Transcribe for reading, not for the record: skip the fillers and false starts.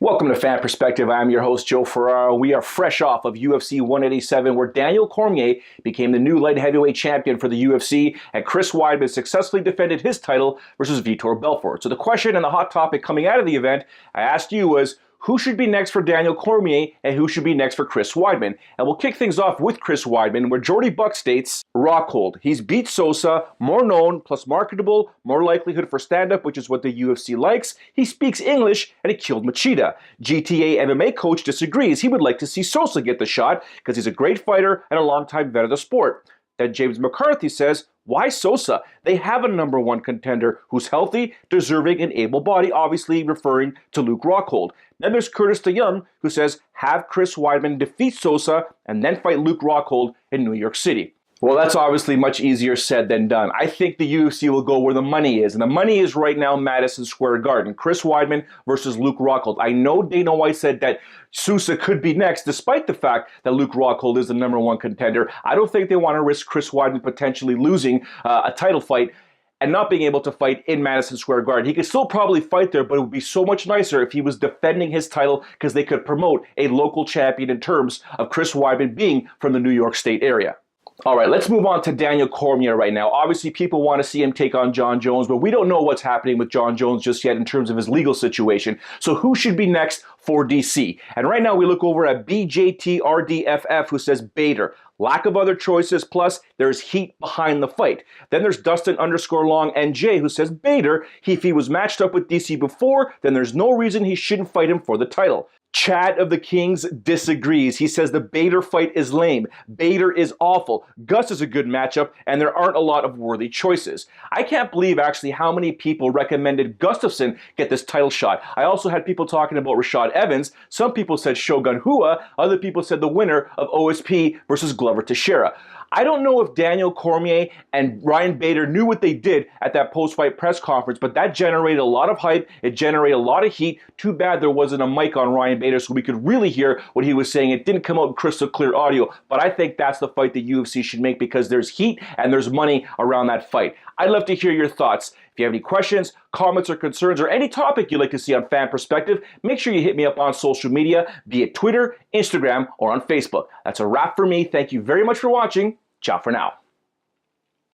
Welcome to Fan Perspective. I'm your host, Joe Ferraro. We are fresh off of UFC 187, where Daniel Cormier became the new light heavyweight champion for the UFC, and Chris Weidman successfully defended his title versus Vitor Belfort. So the question and the hot topic coming out of the event, I asked you, was who should be next for Daniel Cormier and who should be next for Chris Weidman? And we'll kick things off with Chris Weidman, where Jordy Buck states, Rockhold. He's beat Sosa, more known, plus marketable, more likelihood for stand-up, which is what the UFC likes. He speaks English, and he killed Machida. GTA MMA coach disagrees. He would like to see Sosa get the shot because he's a great fighter and a longtime vet of the sport. Then James McCarthy says, why Sosa? They have a number one contender who's healthy, deserving, and able-bodied, obviously referring to Luke Rockhold. Then there's Curtis DeYoung, who says, have Chris Weidman defeat Sosa and then fight Luke Rockhold in New York City. Well, that's obviously much easier said than done. I think the UFC will go where the money is, and the money is right now Madison Square Garden. Chris Weidman versus Luke Rockhold. I know Dana White said that Sousa could be next, despite the fact that Luke Rockhold is the number one contender. I don't think they want to risk Chris Weidman potentially losing a title fight and not being able to fight in Madison Square Garden. He could still probably fight there, but it would be so much nicer if he was defending his title because they could promote a local champion in terms of Chris Weidman being from the New York State area. All right, let's move on to Daniel Cormier right now. Obviously, people want to see him take on Jon Jones, but we don't know what's happening with Jon Jones just yet in terms of his legal situation. So who should be next for DC? And right now we look over at BJTRDFF, who says Bader. Lack of other choices, plus there's heat behind the fight. Then there's Dustin_Long NJ, who says Bader, if he was matched up with DC before, then there's no reason he shouldn't fight him for the title. Chad of the Kings disagrees. He says the Bader fight is lame. Bader is awful. Gus is a good matchup, and there aren't a lot of worthy choices. I can't believe actually how many people recommended Gustafsson get this title shot. I also had people talking about Rashad Evans. Some people said Shogun Rua. Other people said the winner of OSP versus Glover Teixeira. I don't know if Daniel Cormier and Ryan Bader knew what they did at that post-fight press conference, but that generated a lot of hype. It generated a lot of heat. Too bad there wasn't a mic on Ryan Bader so we could really hear what he was saying. It didn't come out in crystal clear audio, but I think that's the fight the UFC should make because there's heat and there's money around that fight. I'd love to hear your thoughts. If you have any questions, comments, or concerns, or any topic you'd like to see on Fan Perspective, make sure you hit me up on social media, be it Twitter, Instagram, or on Facebook. That's a wrap for me. Thank you very much for watching. Ciao for now.